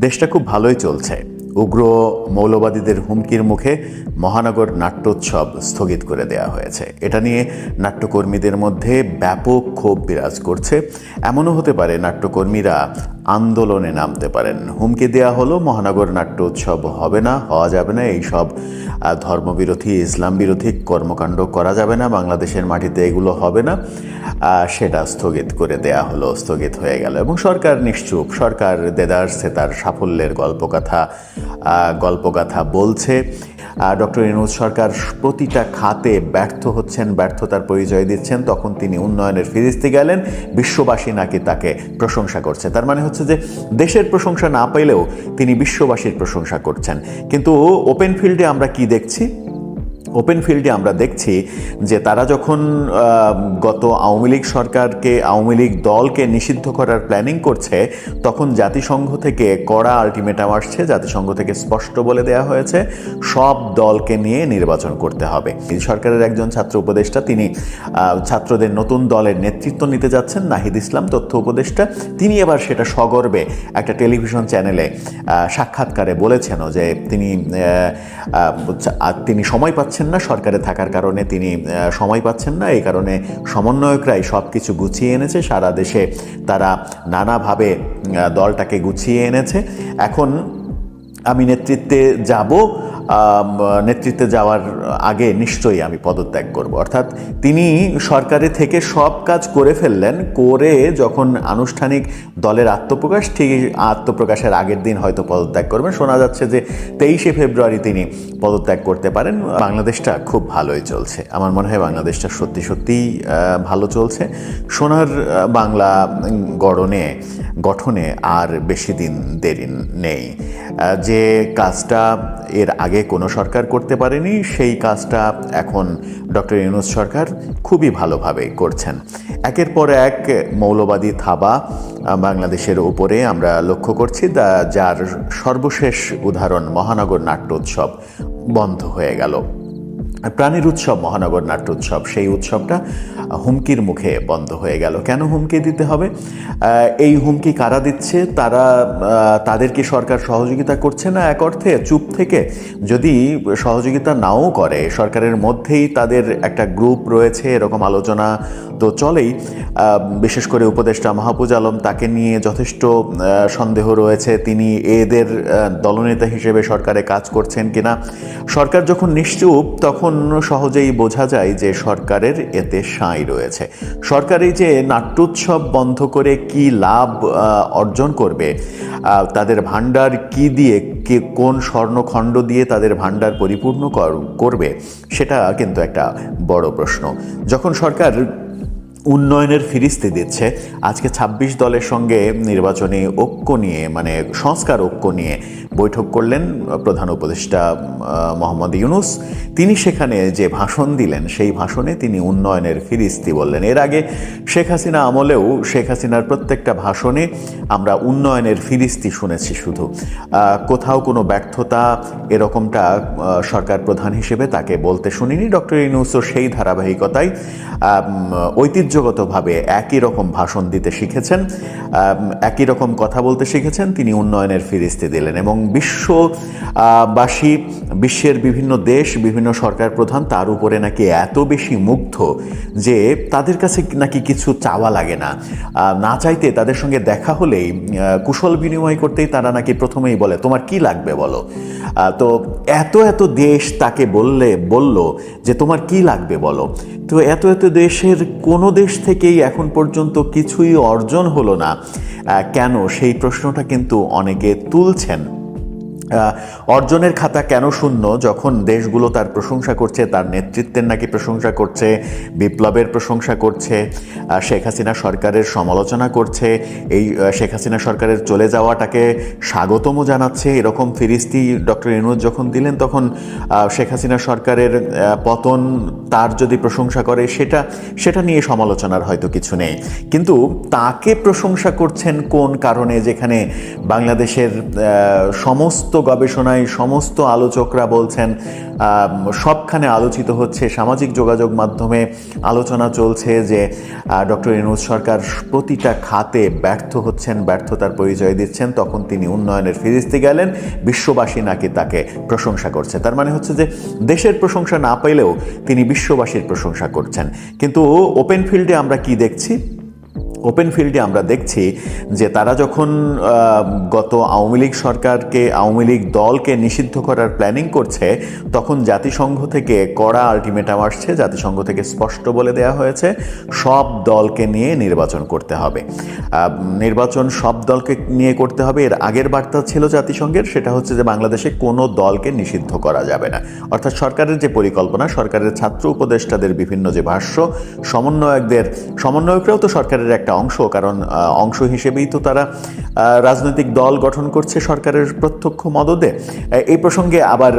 দেশটা খুব ভালোই চলছে। উগ্র মৌলবাদীদের হুমকির মুখে মহানগর নাট্যোৎসব স্থগিত করে দেওয়া হয়েছে। এটা নিয়ে নাট্যকর্মীদের মধ্যে ব্যাপক ক্ষোভ বিরাজ করছে। এমনও হতে পারে নাট্যকর্মীরা আন্দোলনে নামতে পারেন। হুমকি দেওয়া হলো মহানগর নাট্যোৎসব হবে না, হওয়া যাবে না, এইসব ধর্মবিরোধী ইসলাম বিরোধী কর্মকাণ্ড করা যাবে না, বাংলাদেশের মাটিতে এগুলো হবে না, সেটা স্থগিত করে দেয়া হলো, স্থগিত হয়ে গেল। এবং সরকার নিশ্চুপ, সরকার দেদারসে তার সাফল্যের গল্পগাথা বলছে। ডক্টর ইউনূস সরকার প্রতিটা খাতে ব্যর্থ হচ্ছেন, ব্যর্থতার পরিচয় দিচ্ছেন। তখন তিনি উন্নয়নের ফিরিস্তি গেলেন, বিশ্ববাসী নাকি তাকে প্রশংসা করছে। তার মানে হচ্ছে যে দেশের প্রশংসা না পেলেও তিনি বিশ্ববাসীর প্রশংসা করছেন। কিন্তু ওপেন ফিল্ডে আমরা কি দেখছি? ওপেন ফিল্ডে আমরা দেখছি যে তারা যখন গত আওয়ামী লীগ দলকে নিষিদ্ধ করার প্ল্যানিং করছে, তখন জাতিসংঘ থেকে কড়া আলটিমেটাম আসছে। জাতিসংঘ থেকে স্পষ্ট বলে দেওয়া হয়েছে সব দলকে নিয়ে নির্বাচন করতে হবে। সরকারের একজন ছাত্র উপদেষ্টা, তিনি ছাত্রদের নতুন দলের নেতৃত্ব নিতে যাচ্ছেন, নাহিদ ইসলাম তথ্য উপদেষ্টা, তিনি এবার সেটা সগর্বে একটা টেলিভিশন চ্যানেলে সাক্ষাৎকারে বলেছেন যে তিনি সময় পাচ্ছেন না, সরকারে থাকার কারণে তিনি সময় পাচ্ছেন না। এই কারণে সমন্বয়করাই সব কিছু গুছিয়ে এনেছে, সারা দেশে তারা নানাভাবে দলটাকে গুছিয়ে এনেছে। এখন আমি নেতৃত্বে যাওয়ার আগে নিশ্চয়ই আমি পদত্যাগ করব। অর্থাৎ তিনি সরকারে থেকে সব কাজ করে ফেললেন, করে যখন আনুষ্ঠানিক দলের আত্মপ্রকাশের আগের দিন হয়তো পদত্যাগ করবেন। শোনা যাচ্ছে যে 23শে ফেব্রুয়ারি তিনি পদত্যাগ করতে পারেন। বাংলাদেশটা খুব ভালোই চলছে। আমার মনে হয় বাংলাদেশটা সত্যিই ভালো চলছে। সোনার বাংলা গঠনে আর বেশি দিন দেরি নেই। যে কাজটা এর আগে কোনো সরকার করতে পারেনি, সেই কাজটা এখন ডক্টর ইউনূস সরকার খুবই ভালোভাবে করছেন। একের পর এক মৌলবাদী থাবা বাংলাদেশের উপরে আমরা লক্ষ্য করছি, যার সর্বশেষ উদাহরণ মহানগর নাট্যোৎসব বন্ধ হয়ে গেল। প্রাণের উৎসব মহানগর নাট্যোৎসব, সেই উৎসবটা হুমকির মুখে বন্ধ হয়ে গেল। কেন হুমকি দিতে হবে? এই হুমকি কারা দিচ্ছে? তাদেরকে সরকার সহযোগিতা করছে না এক অর্থে চুপ থেকে? যদি সহযোগিতা নাও করে, সরকারের মধ্যেই তাদের একটা গ্রুপ রয়েছে, এরকম আলোচনা তো চলেই। বিশেষ করে উপদেষ্টা মাহফুজ আলম, তাকে নিয়ে যথেষ্ট সন্দেহ রয়েছে, তিনি এদের দলনেতা হিসেবে সরকারে কাজ করছেন কিনা। সরকার যখন নিশ্চুপ, তখন সহজেই বোঝা যায় যে সরকারের এতে সাঁই রয়েছে। সরকার এই যে নাট্যোৎসব বন্ধ করে কি লাভ অর্জন করবে, তাদের ভাণ্ডার কি দিয়ে, কোন স্বর্ণখণ্ড দিয়ে তাদের ভাণ্ডার পরিপূর্ণ করবে, সেটা কিন্তু একটা বড় প্রশ্ন। যখন সরকার উন্নয়নের ফিরিস্তি দিচ্ছে, আজকে 26 দলের সঙ্গে নির্বাচনী ঐক্য নিয়ে, মানে সংস্কার ঐক্য নিয়ে বৈঠক করলেন প্রধান উপদেষ্টা মোহাম্মদ ইউনূস। তিনি সেখানে যে ভাষণ দিলেন, সেই ভাষণে তিনি উন্নয়নের ফিরিস্তি বললেন। এর আগে শেখ হাসিনা আমলেও শেখ হাসিনার প্রত্যেকটা ভাষণে আমরা উন্নয়নের ফিরিস্তি শুনেছি শুধু। কোথাও কোনো ব্যর্থতা এরকমটা সরকার প্রধান হিসেবে তাকে বলতে শুনিনি। ডক্টর ইউনূসও সেই ধারাবাহিকতায় ঐতিহ্যগতভাবে একই রকম ভাষণ দিতে শিখেছেন, একই রকম কথা বলতে শিখেছেন। তিনি উন্নয়নের ফিরিস্তি দিলেন এবং বিশ্বের বিভিন্ন দেশ, বিভিন্ন সরকার প্রধান তার উপরে নাকি এত বেশি মুগ্ধ যে তাদের কাছে নাকি কিছু চাওয়া লাগে না। না চাইতে তাদের সঙ্গে দেখা হলেই, কুশল বিনিময় করতেই তারা নাকি প্রথমেই বলে, তোমার কি লাগবে বলো। তো এত দেশ তাকে বলল যে তোমার কি লাগবে বলো। তো এত দেশের কোনো দেশ থেকেই এখন পর্যন্ত কিছুই অর্জন হলো না কেন, সেই প্রশ্নটা কিন্তু অনেকে তুলছেন। অর্জনের খাতা কেন শূন্য, যখন দেশগুলো তার প্রশংসা করছে, তার নেতৃত্বের নাকি প্রশংসা করছে, বিপ্লবের প্রশংসা করছে, শেখ হাসিনা সরকারের সমালোচনা করছে, এই শেখ হাসিনা সরকারের চলে যাওয়াটাকে স্বাগতমও জানাচ্ছে। এরকম ফিরিস্তি ডক্টর ইউনূস যখন দিলেন, তখন শেখ হাসিনা সরকারের পতন তার যদি প্রশংসা করে, সেটা নিয়ে সমালোচনার হয়তো কিছু নেই। কিন্তু তাকে প্রশংসা করছেন কোন কারণে, যেখানে বাংলাদেশের সমস্ত গবেষণায় সমস্ত আলোচকরা বলছেন, সবখানে আলোচিত হচ্ছে, সামাজিক যোগাযোগ মাধ্যমে আলোচনা চলছে যে ডক্টর ইউনূস সরকার প্রতিটা খাতে ব্যর্থ হচ্ছেন, ব্যর্থতার পরিচয় দিচ্ছেন। তখন তিনি উন্নয়নের ফিরিস্তি গেলেন, বিশ্ববাসী নাকি তাকে প্রশংসা করছে। তার মানে হচ্ছে যে দেশের প্রশংসা না পেলেও তিনি বিশ্ববাসীর প্রশংসা করছেন। কিন্তু ওপেন ফিল্ডে আমরা কি দেখছি? ওপেন ফিল্ডে আমরা দেখছি যে তারা যখন গত আওয়ামী লীগ সরকারকে, আওয়ামী লীগ দলকে নিষিদ্ধ করার প্ল্যানিং করছে, তখন জাতিসংঘ থেকে কড়া আলটিমেটাম আসছে। জাতিসংঘ থেকে স্পষ্ট বলে দেওয়া হয়েছে সব দলকে নিয়ে নির্বাচন করতে হবে। নির্বাচন সব দলকে নিয়ে করতে হবে। এর আগের বার্তা ছিল জাতিসংঘের, সেটা হচ্ছে যে বাংলাদেশে কোনো দলকে নিষিদ্ধ করা যাবে না। অর্থাৎ সরকারের যে পরিকল্পনা, সরকারের ছাত্র উপদেষ্টাদের বিভিন্ন যে ভাষ্য, সমন্বয়করাও তো সরকারের একটা অংশ, কারণ অংশ হিসেবেই তো তারা রাজনৈতিক দল গঠন করছে সরকারের প্রত্যক্ষ মদদে। এই প্রসঙ্গে আবার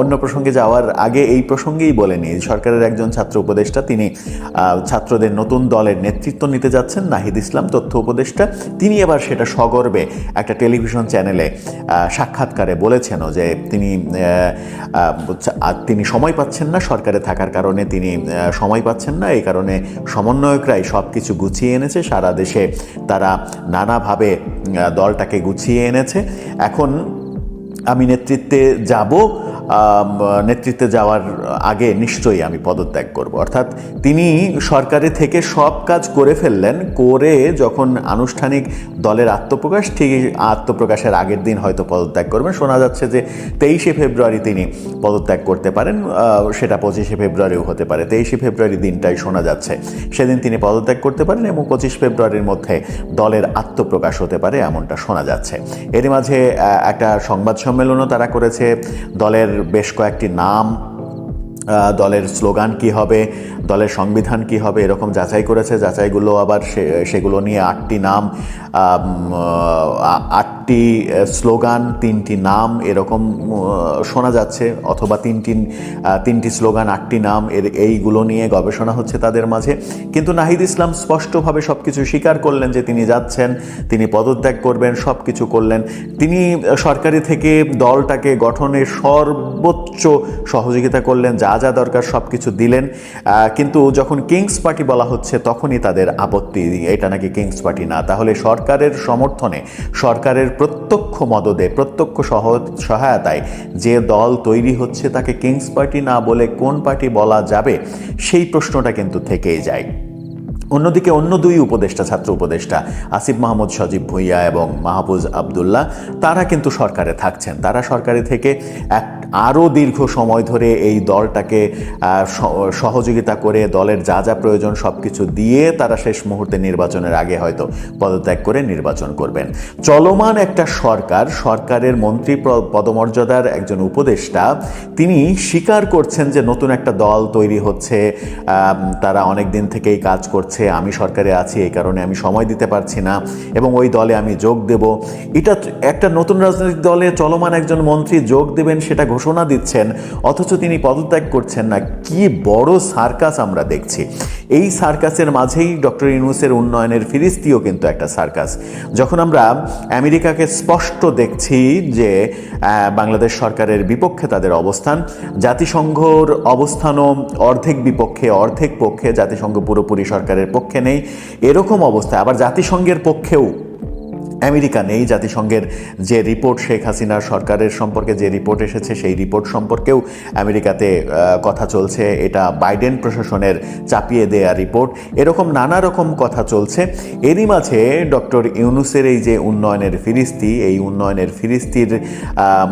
অন্য প্রসঙ্গে যাওয়ার আগে এই প্রসঙ্গেই বলে নিই, সরকারের একজন ছাত্র উপদেষ্টা, তিনি ছাত্রদের নতুন দলের নেতৃত্ব নিতে যাচ্ছেন, নাহিদ ইসলাম তথ্য উপদেষ্টা। তিনি এবার সেটা সগর্বে একটা টেলিভিশন চ্যানেলে সাক্ষাৎকারে বলেছেন যে তিনি সময় পাচ্ছেন না, সরকারে থাকার কারণে তিনি সময় পাচ্ছেন না। এই কারণে সমন্বয়করাই সব কিছু গুছিয়ে এনেছে, সারা দেশে তারা নানাভাবে দলটাকে গুছিয়ে এনেছে। এখন আমি নেতৃত্বে যাব, নেতৃত্বে যাওয়ার আগে নিশ্চয়ই আমি পদত্যাগ করব। অর্থাৎ তিনি সরকারে থেকে সব কাজ করে ফেললেন, করে যখন আনুষ্ঠানিক দলের আত্মপ্রকাশ, ঠিক আত্মপ্রকাশের আগের দিন হয়তো পদত্যাগ করবেন। শোনা যাচ্ছে যে 23শে ফেব্রুয়ারি তিনি পদত্যাগ করতে পারেন, সেটা 25শে ফেব্রুয়ারিও হতে পারে। 23শে ফেব্রুয়ারি দিনটাই শোনা যাচ্ছে, সেদিন তিনি পদত্যাগ করতে পারেন এবং 25 ফেব্রুয়ারির মধ্যে দলের আত্মপ্রকাশ হতে পারে, এমনটা শোনা যাচ্ছে। এরই মাঝে একটা সংবাদ সম্মেলনও তারা করেছে। দলের বেশ কয়েকটি নাম, দলের স্লোগান কি হবে, দলের সংবিধান কি হবে, এরকম যাচাই করেছে। যাচাইগুলো আবার সেগুলো নিয়ে 8টি নাম, 8টি স্লোগান, 3টি নাম এরকম শোনা যাচ্ছে, অথবা তিনটি স্লোগান 8টি নাম, এইগুলো নিয়ে গবেষণা হচ্ছে তাদের মাঝে। কিন্তু নাহিদ ইসলাম স্পষ্টভাবে সব কিছু স্বীকার করলেন যে তিনি যাচ্ছেন, তিনি পদত্যাগ করবেন, সব কিছু করলেন। তিনি সরকারি থেকে দলটাকে গঠনের সর্বোচ্চ সহযোগিতা করলেন, যা যা দরকার সব কিছু দিলেন। কিন্তু যখন কিংস পার্টি বলা হচ্ছে তখনই তাদের আপত্তি, এটা নাকি কিংস পার্টি না। তাহলে সরকারের সমর্থনে, সরকারের প্রত্যক্ষ মদদে, প্রত্যক্ষ সহায়তায় যে দল তৈরি হচ্ছে তাকে কিংস পার্টি না বলে কোন পার্টি বলা যাবে, সেই প্রশ্নটা কিন্তু থেকেই যায়। অন্যদিকে অন্য দুই উপদেষ্টা, ছাত্র উপদেষ্টা আসিফ মাহমুদ সজীব ভুঁইয়া এবং মাহফুজ আবদুল্লাহ, তারা কিন্তু সরকারে থাকছেন। তারা সরকারে থেকে আরও দীর্ঘ সময় ধরে এই দলটাকে সহযোগিতা করে, দলের যা যা প্রয়োজন সব কিছু দিয়ে তারা শেষ মুহূর্তে নির্বাচনের আগে হয়তো পদত্যাগ করে নির্বাচন করবেন। চলমান একটা সরকারের মন্ত্রী পদমর্যাদার একজন উপদেষ্টা, তিনি স্বীকার করছেন যে নতুন একটা দল তৈরি হচ্ছে, তারা অনেক দিন থেকেই কাজ করছে, আমি সরকারে আছি, এই কারণে আমি সময় দিতে পারছি না এবং ওই দলে আমি যোগ দেব। এটা একটা নতুন রাজনৈতিক দলে চলমান একজন মন্ত্রী যোগ দেবেন সেটা ঘোষণা দিচ্ছেন, অথচ তিনি পদত্যাগ করছেন না। কি বড় সার্কাস আমরা দেখছি। এই সার্কাসের মাঝেই ডক্টর ইউনূসের উন্নয়নের ফিরিস্তিও কিন্তু একটা সার্কাস। যখন আমরা আমেরিকাকে স্পষ্ট দেখছি যে বাংলাদেশ সরকারের বিপক্ষে তাদের অবস্থান, জাতিসংঘর অবস্থানও অর্ধেক বিপক্ষে অর্ধেক পক্ষে, জাতিসংঘ পুরোপুরি সরকারের পক্ষে নেই, এরকম অবস্থায় আবার জাতিসংঘের পক্ষেও আমেরিকা নেই। জাতিসংঘের যে রিপোর্ট, শেখ হাসিনার সরকারের সম্পর্কে যে রিপোর্ট এসেছে, সেই রিপোর্ট সম্পর্কেও আমেরিকাতে কথা চলছে, এটা বাইডেন প্রশাসনের চাপিয়ে দেয়া রিপোর্ট, এরকম নানা রকম কথা চলছে। এরই মাঝে ডক্টর ইউনূসের এই যে উন্নয়নের ফিরিস্তি, এই উন্নয়নের ফিরিস্তির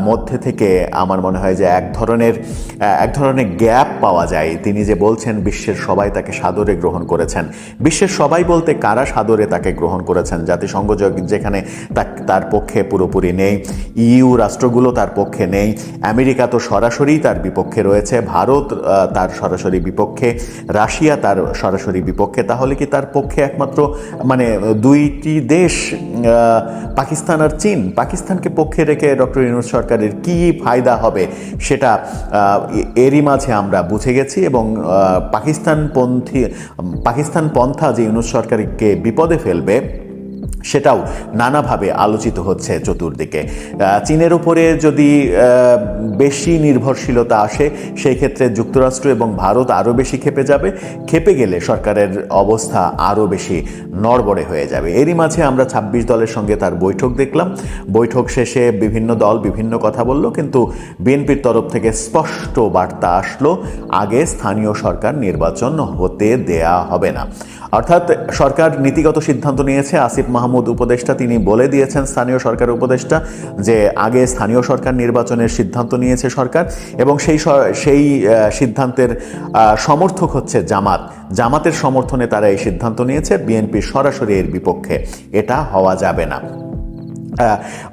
মধ্যে থেকে আমার মনে হয় যে এক ধরনের গ্যাপ পাওয়া যায়। তিনি যে বলছেন বিশ্বের সবাই তাকে সাদরে গ্রহণ করেছেন, বিশ্বের সবাই বলতে কারা সাদরে তাকে গ্রহণ করেছেন? জাতিসংঘ যেখানে তার পক্ষে পুরোপুরি নেই, ইইউ রাষ্ট্রগুলো তার পক্ষে নেই, আমেরিকা তো সরাসরি তার বিপক্ষে রয়েছে, ভারত তার সরাসরি বিপক্ষে, রাশিয়া তার সরাসরি বিপক্ষে। তাহলে কি তার পক্ষে একমাত্র দুইটি দেশ, পাকিস্তান আর চীন? পাকিস্তানকে পক্ষে রেখে ডক্টর ইউনূস সরকারের কি ফায়দা হবে সেটা এরই মাঝে আমরা বুঝে গেছি। এবং পাকিস্তান পন্থা যে ইউনূস সরকারকে বিপদে ফেলবে, সেটাও নানাভাবে আলোচিত হচ্ছে চতুর্দিকে। চীনের উপরে যদি বেশি নির্ভরশীলতা আসে, সেই ক্ষেত্রে যুক্তরাষ্ট্র এবং ভারত আরও বেশি খেপে যাবে। খেপে গেলে সরকারের অবস্থা আরও বেশি নড়বড়ে হয়ে যাবে। এরই মাঝে আমরা ২৬ দলের সঙ্গে তার বৈঠক দেখলাম। বৈঠক শেষে বিভিন্ন দল বিভিন্ন কথা বলল, কিন্তু বিএনপির তরফ থেকে স্পষ্ট বার্তা আসলো, আগে স্থানীয় সরকার নির্বাচন হতে দেয়া হবে না। অর্থাৎ সরকার নীতিগত সিদ্ধান্ত নিয়েছে। আসিফ মাহমুদ উপদেষ্টা তিনি বলে দিয়েছেন, স্থানীয় সরকার উপদেষ্টা, যে আগে স্থানীয় সরকার নির্বাচনের সিদ্ধান্ত নিয়েছে সরকার, এবং সেই সিদ্ধান্তের সমর্থক হচ্ছে জামাতের সমর্থনে তারা এই সিদ্ধান্ত নিয়েছে। বিএনপি সরাসরি এর বিপক্ষে, এটা হওয়া যাবে না।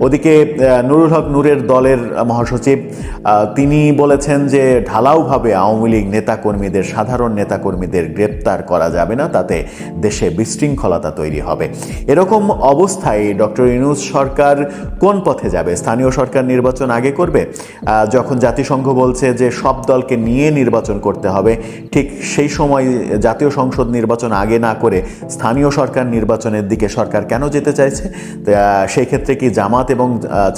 ওদিকে নুরুল হক নূরের দলের মহাসচিব তিনি বলেছেন যে ঢালাওভাবে আওয়ামী লীগ নেতাকর্মীদের, সাধারণ নেতাকর্মীদের গ্রেপ্তার করা যাবে না, তাতে দেশে বিশৃঙ্খলতা তৈরি হবে। এরকম অবস্থায় ডক্টর ইউনূস সরকার কোন পথে যাবে? স্থানীয় সরকার নির্বাচন আগে করবে, যখন জাতিসংঘ বলছে যে সব দলকে নিয়ে নির্বাচন করতে হবে, ঠিক সেই সময় জাতীয় সংসদ নির্বাচন আগে না করে স্থানীয় সরকার নির্বাচনের দিকে সরকার কেন যেতে চাইছে? সেই ক্ষেত্রে কি জামাত এবং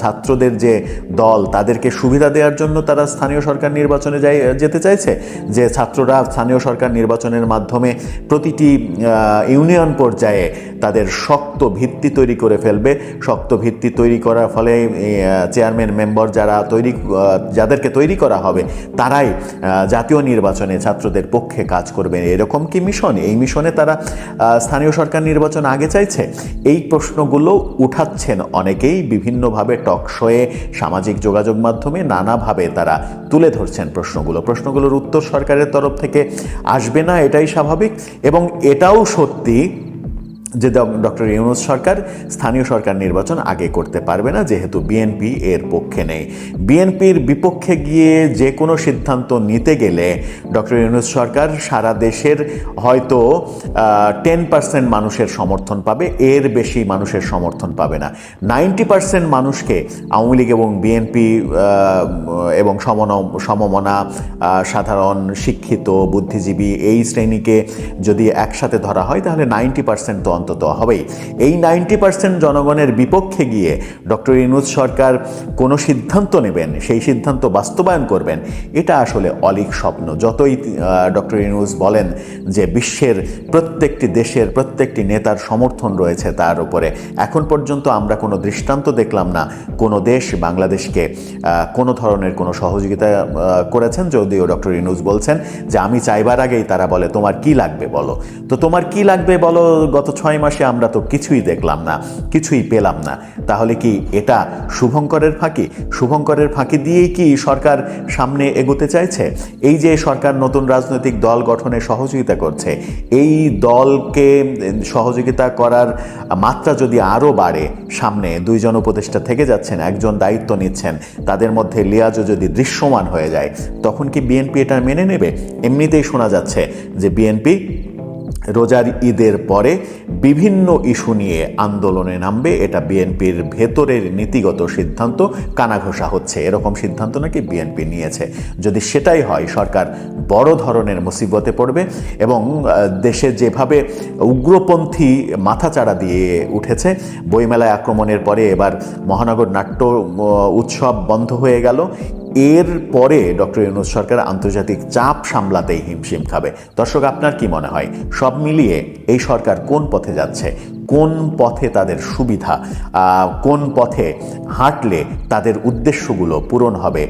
ছাত্রদের যে দল, তাদেরকে সুবিধা দেওয়ার জন্য তারা স্থানীয় সরকার নির্বাচনে যেতে চাইছে, যে ছাত্ররা স্থানীয় সরকার নির্বাচনের মাধ্যমে প্রতিটি ইউনিয়ন পর্যায়ে তাদের শক্ত ভিত্তি তৈরি করে ফেলবে। শক্ত ভিত্তি তৈরি করার ফলে চেয়ারম্যান মেম্বার যাদেরকে তৈরি করা হবে, তারাই জাতীয় নির্বাচনে ছাত্রদের পক্ষে কাজ করবে। এরকম কি মিশন? এই মিশনে তারা স্থানীয় সরকার নির্বাচন আগে চাইছে? এই প্রশ্নগুলো উঠাচ্ছেন অনেকেই বিভিন্নভাবে, টক শোয়ে, সামাজিক যোগাযোগ মাধ্যমে নানাভাবে তারা তুলে ধরছেন প্রশ্নগুলোর উত্তর সরকারের তরফ থেকে আসবে না, এটাই স্বাভাবিক। এবং এটাও সত্যি যে ডক্টর ইউনূস সরকার স্থানীয় সরকার নির্বাচন আগে করতে পারবে না, যেহেতু বিএনপি এর পক্ষে নেই। বিএনপির বিপক্ষে গিয়ে যে কোনো সিদ্ধান্ত নিতে গেলে ডক্টর ইউনূস সরকার সারা দেশের হয়তো 10% মানুষের সমর্থন পাবে, এর বেশি মানুষের সমর্থন পাবে না। 90% মানুষকে, আওয়ামী লীগ এবং বিএনপি এবং সমমনা সাধারণ শিক্ষিত বুদ্ধিজীবী এই শ্রেণীকে যদি একসাথে ধরা হয়, তাহলে 90% তো অন্তত হবেই। এই 90% জনগণের বিপক্ষে গিয়ে ডক্টর ইউনূস সরকার কোনো সিদ্ধান্ত নেবেন, সেই সিদ্ধান্ত বাস্তবায়ন করবেন, এটা আসলে অলীক স্বপ্ন। যতই ডক্টর ইউনূস বলেন যে বিশ্বের প্রত্যেকটি দেশের প্রত্যেকটি নেতার সমর্থন রয়েছে তার উপরে, এখন পর্যন্ত আমরা কোনো দৃষ্টান্ত দেখলাম না কোনো দেশ বাংলাদেশকে কোনো ধরনের কোনো সহযোগিতা করেছেন। যদিও ডক্টর ইউনূস বলছেন যে আমি চাইবার আগেই তারা বলে তোমার কি লাগবে বলো। তো তোমার কি লাগবে বলো, গত 6 মাসে আমরা তো কিছুই দেখলাম না, কিছুই পেলাম না। তাহলে কি এটা শুভঙ্করের ফাঁকি? শুভঙ্করের ফাঁকি দিয়েই কি সরকার সামনে এগোতে চাইছে? এই যে সরকার নতুন রাজনৈতিক দল গঠনে সহযোগিতা করছে, এই দলকে সহযোগিতা করার মাত্রা যদি আরও বাড়ে, সামনে 2 জন উপদেষ্টা থেকে যাচ্ছেন, 1 জন দায়িত্ব নিচ্ছেন, তাদের মধ্যে লিয়াজও যদি দৃশ্যমান হয়ে যায়, তখন কি বিএনপি এটা মেনে নেবে? এমনিতেই শোনা যাচ্ছে যে বিএনপি রোজার ঈদের পরে বিভিন্ন ইস্যু নিয়ে আন্দোলনে নামবে। এটা বিএনপির ভেতরের নীতিগত সিদ্ধান্ত, কানাঘোষা হচ্ছে এরকম সিদ্ধান্ত নাকি বিএনপি নিয়েছে। যদি সেটাই হয়, সরকার বড় ধরনের মুসিবতে পড়বে। এবং দেশে যেভাবে উগ্রপন্থী মাথাচাড়া দিয়ে উঠেছে, বইমেলায় আক্রমণের পরে এবার মহানগর নাট্য উৎসব বন্ধ হয়ে গেল, এর পরে ডক্টর ইউনূস সরকার আন্তর্জাতিক চাপ সামলাতেই হিমশিম খাবে। দর্শক, আপনার কি মনে হয় সব মিলিয়ে এই সরকার কোন পথে যাচ্ছে? কোন পথে তাদের সুবিধা, কোন পথে হাঁটলে তাদের উদ্দেশ্যগুলো পূরণ হবে?